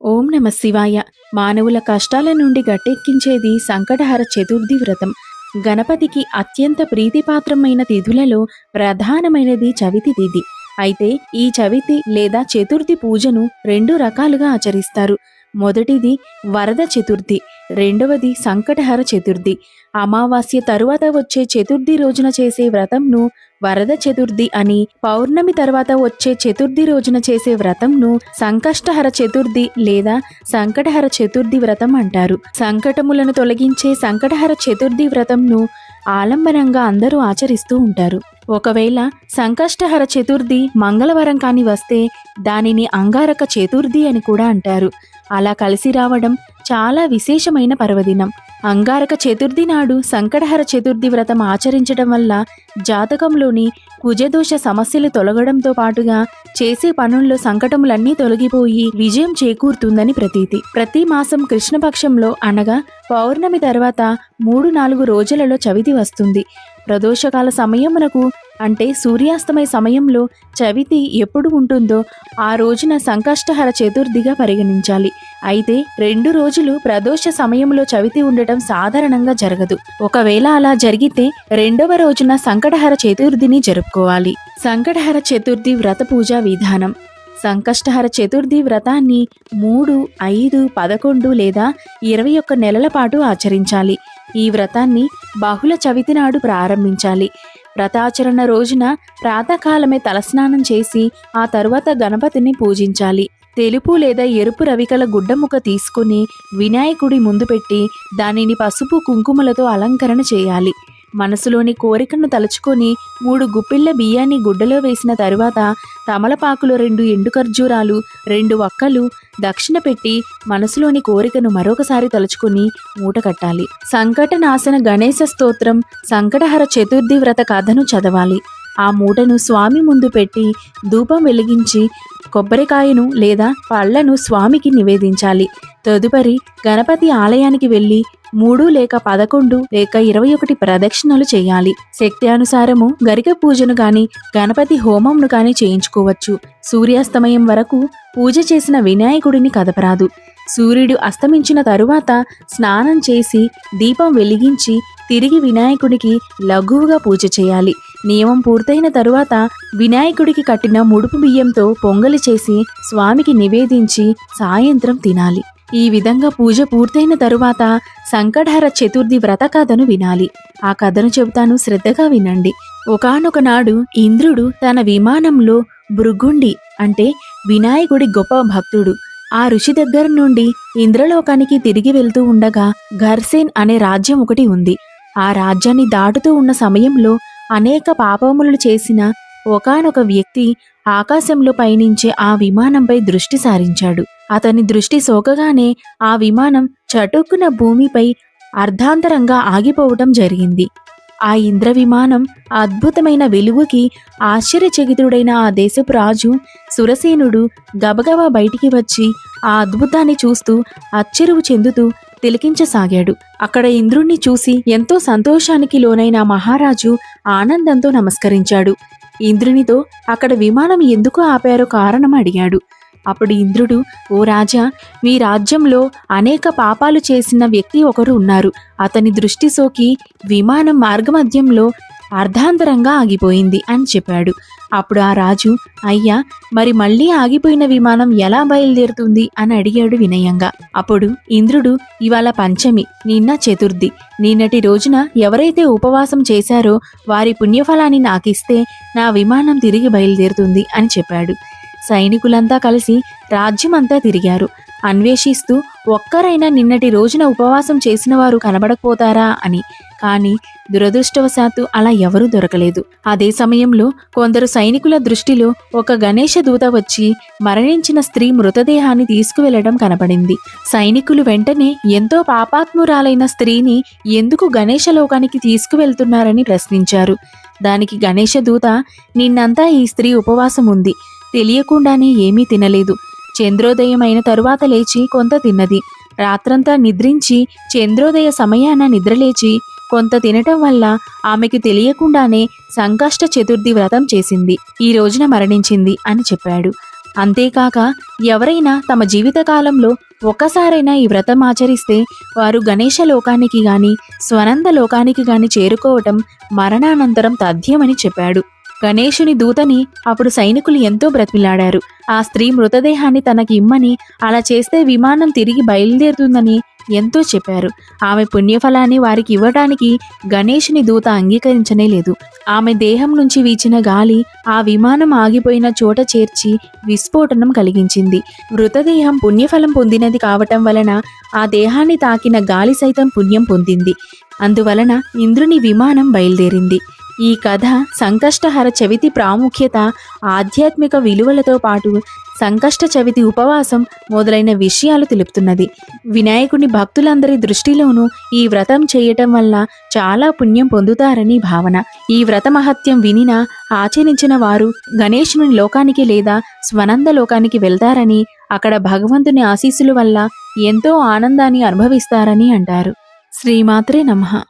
ఓం నమ శివాయ. మానవుల కష్టాల నుండి గట్టెక్కించేది సంకటహర చతుర్థి వ్రతం. గణపతికి అత్యంత ప్రీతిపాత్రమైన తిథులలో ప్రధానమైనది చవితి తిథి. అయితే ఈ చవితి లేదా చతుర్థి పూజను రెండు రకాలుగా ఆచరిస్తారు. మొదటిది వరద చతుర్థి, రెండవది సంకటహర చతుర్థి. అమావాస్య తరువాత వచ్చే చతుర్థి రోజున చేసే వ్రతంను వరద చతుర్థి అని, పౌర్ణమి తర్వాత వచ్చే చతుర్థి రోజున చేసే వ్రతంను సంకష్టహర చతుర్థి లేదా సంకటహర చతుర్థి వ్రతం అంటారు. సంకటములను తొలగించే సంకటహర చతుర్థి వ్రతంను ఆలంబనంగా అందరూ ఆచరిస్తూ ఉంటారు. ఒకవేళ సంకష్టహర చతుర్థి మంగళవారం కాని వస్తే దానిని అంగారక చతుర్థి అని కూడా అంటారు. అలా కలిసి రావడం చాలా విశేషమైన పర్వదినం. అంగారక చతుర్థి నాడు సంకటహర చతుర్థి వ్రతం ఆచరించడం వల్ల జాతకంలోని కుజదోష సమస్యలు తొలగడంతో పాటుగా చేసే పనుల్లో సంకటములన్నీ తొలగిపోయి విజయం చేకూరుతుందని ప్రతీతి. ప్రతి మాసం కృష్ణపక్షంలో అనగా పౌర్ణమి తర్వాత 3-4 రోజులలో చవితి వస్తుంది. ప్రదోషకాల సమయమునకు అంటే సూర్యాస్తమయ సమయంలో చవితి ఎప్పుడు ఉంటుందో ఆ రోజున సంకష్టహర చతుర్థిగా పరిగణించాలి. అయితే 2 రోజులు ప్రదోష సమయంలో చవితి ఉండటం సాధారణంగా జరగదు. ఒకవేళ అలా జరిగితే 2వ రోజున సంకటహర చతుర్థిని జరుపుకోవాలి. సంకటహర చతుర్థి వ్రత పూజా విధానం. సంకష్టహర చతుర్థి వ్రతాన్ని 3, 5, 11 లేదా 21 నెలల పాటు ఆచరించాలి. ఈ వ్రతాన్ని బహుళ చవితి నాడు ప్రారంభించాలి. వ్రతాచరణ రోజున ప్రాతకాలమే తలస్నానం చేసి ఆ తరువాత గణపతిని పూజించాలి. తెలుపు లేదా ఎరుపు రవికల గుడ్డముక్క తీసుకుని వినాయకుడి ముందు పెట్టి దానిని పసుపు కుంకుమలతో అలంకరణ చేయాలి. మనసులోని కోరికను తలుచుకొని 3 గుప్పిళ్ల బియ్యాన్ని గుడ్డలో వేసిన తరువాత తమలపాకులు 2 ఎండు ఖర్జూరాలు 2 వక్కలు దక్షిణ పెట్టి మనసులోని కోరికను మరొకసారి తలుచుకొని మూట కట్టాలి. సంకటనాశన గణేశ స్తోత్రం, సంకటహర చతుర్థి వ్రత కథను చదవాలి. ఆ మూటను స్వామి ముందు పెట్టి ధూపం వెలిగించి కొబ్బరికాయను లేదా పళ్లను స్వామికి నివేదించాలి. తదుపరి గణపతి ఆలయానికి వెళ్ళి 3 లేక 11 లేక 21 ప్రదక్షిణలు చేయాలి. శక్తి అనుసారము గరిక పూజను గాని గణపతి హోమంను గాని చేయించుకోవచ్చు. సూర్యాస్తమయం వరకు పూజ చేసిన వినాయకుడిని కదపరాదు. సూర్యుడు అస్తమించిన తరువాత స్నానం చేసి దీపం వెలిగించి తిరిగి వినాయకుడికి లఘువుగా పూజ చేయాలి. నియమం పూర్తయిన తరువాత వినాయకుడికి కట్టిన ముడుపు బియ్యంతో పొంగలి చేసి స్వామికి నివేదించి సాయంత్రం తినాలి. ఈ విధంగా పూజ పూర్తయిన తరువాత సంకటహర చతుర్థి వ్రత కథను వినాలి. ఆ కథను చెబుతాను, శ్రద్ధగా వినండి. ఒకానొక నాడు ఇంద్రుడు తన విమానంలో భృగుండి అంటే వినాయకుడి గొప్ప భక్తుడు ఆ ఋషి దగ్గర నుండి ఇంద్రలోకానికి తిరిగి వెళ్తూ ఉండగా ఘర్సేన్ అనే రాజ్యం ఒకటి ఉంది. ఆ రాజ్యాన్ని దాటుతూ ఉన్న సమయంలో అనేక పాపములు చేసిన ఒకానొక వ్యక్తి ఆకాశంలో పయనించే ఆ విమానంపై దృష్టి సారించాడు. అతని దృష్టి సోకగానే ఆ విమానం చటుక్కున భూమిపై అర్ధాంతరంగా ఆగిపోవటం జరిగింది. ఆ ఇంద్ర విమానం అద్భుతమైన వెలుగుకి ఆశ్చర్యచకితుడైన ఆ దేశపు రాజు సురసేనుడు గబగబా బయటికి వచ్చి ఆ అద్భుతాన్ని చూస్తూ అచ్చెరువు చెందుతూ తిలకించసాగాడు. అక్కడ ఇంద్రుణ్ణి చూసి ఎంతో సంతోషానికి లోనైన మహారాజు ఆనందంతో నమస్కరించాడు. ఇంద్రునితో అక్కడ విమానం ఎందుకు ఆపారో కారణం అడిగాడు. అప్పుడు ఇంద్రుడు, ఓ రాజా, మీ రాజ్యంలో అనేక పాపాలు చేసిన వ్యక్తి ఒకరు ఉన్నారు. అతని దృష్టి సోకి విమానం మార్గమధ్యంలో అర్ధాంతరంగా ఆగిపోయింది అని చెప్పాడు. అప్పుడు ఆ రాజు, అయ్యా, మరి మళ్ళీ ఆగిపోయిన విమానం ఎలా బయలుదేరుతుంది అని అడిగాడు వినయంగా. అప్పుడు ఇంద్రుడు, ఇవాళ పంచమి, నిన్న చతుర్థి. నిన్నటి రోజున ఎవరైతే ఉపవాసం చేశారో వారి పుణ్యఫలాన్ని నాకిస్తే నా విమానం తిరిగి బయలుదేరుతుంది అని చెప్పాడు. సైనికులంతా కలిసి రాజ్యమంతా తిరిగారు, అన్వేషిస్తూ ఒక్కరైనా నిన్నటి రోజున ఉపవాసం చేసిన వారు కనబడకపోతారా అని. కానీ దురదృష్టవశాత్తు అలా ఎవరూ దొరకలేదు. అదే సమయంలో కొందరు సైనికుల దృష్టిలో ఒక గణేశ దూత వచ్చి మరణించిన స్త్రీ మృతదేహాన్ని తీసుకువెళ్లడం కనపడింది. సైనికులు వెంటనే ఎంతో పాపాత్మురాలైన స్త్రీని ఎందుకు గణేశ లోకానికి తీసుకువెళ్తున్నారని ప్రశ్నించారు. దానికి గణేశ దూత, నిన్నంతా ఈ స్త్రీ ఉపవాసం ఉంది, తెలియకుండానే ఏమీ తినలేదు. చంద్రోదయం అయిన తరువాత లేచి కొంత తిన్నది. రాత్రంతా నిద్రించి చంద్రోదయ సమయాన నిద్రలేచి కొంత తినటం వల్ల ఆమెకు తెలియకుండానే సంకష్ట చతుర్థి వ్రతం చేసింది. ఈ రోజున మరణించింది అని చెప్పాడు. అంతేకాక ఎవరైనా తమ జీవితకాలంలో ఒక్కసారైనా ఈ వ్రతం ఆచరిస్తే వారు గణేశ లోకానికి గాని స్వనంద లోకానికి గాని చేరుకోవటం మరణానంతరం తథ్యమని చెప్పాడు. గణేశుని దూతని అప్పుడు సైనికులు ఎంతో బ్రతిమిలాడారు. ఆ స్త్రీ మృతదేహాన్ని తనకి ఇమ్మని, అలా చేస్తే విమానం తిరిగి బయలుదేరుతుందని ఎంతో చెప్పారు. ఆమె పుణ్యఫలాన్ని వారికి ఇవ్వడానికి గణేశుని దూత అంగీకరించనే లేదు. ఆమె దేహం నుంచి వీచిన గాలి ఆ విమానం ఆగిపోయిన చోట చేర్చి విస్ఫోటనం కలిగించింది. మృతదేహం పుణ్యఫలం పొందినది కావటం వలన ఆ దేహాన్ని తాకిన గాలి సైతం పుణ్యం పొందింది. అందువలన ఇంద్రుని విమానం బయలుదేరింది. ఈ కథ సంకష్టహర చవితి ప్రాముఖ్యత, ఆధ్యాత్మిక విలువలతో పాటు సంకష్ట చవితి ఉపవాసం మొదలైన విషయాలు తెలుపుతున్నది. వినాయకుని భక్తులందరి దృష్టిలోనూ ఈ వ్రతం చేయటం వల్ల చాలా పుణ్యం పొందుతారని భావన. ఈ వ్రత మహత్యం వినినా ఆచరించిన వారు గణేశుని లోకానికి లేదా స్వనంద లోకానికి వెళ్తారని, అక్కడ భగవంతుని ఆశీస్సుల వల్ల ఎంతో ఆనందాన్ని అనుభవిస్తారని అంటారు. శ్రీమాత్రే నమః.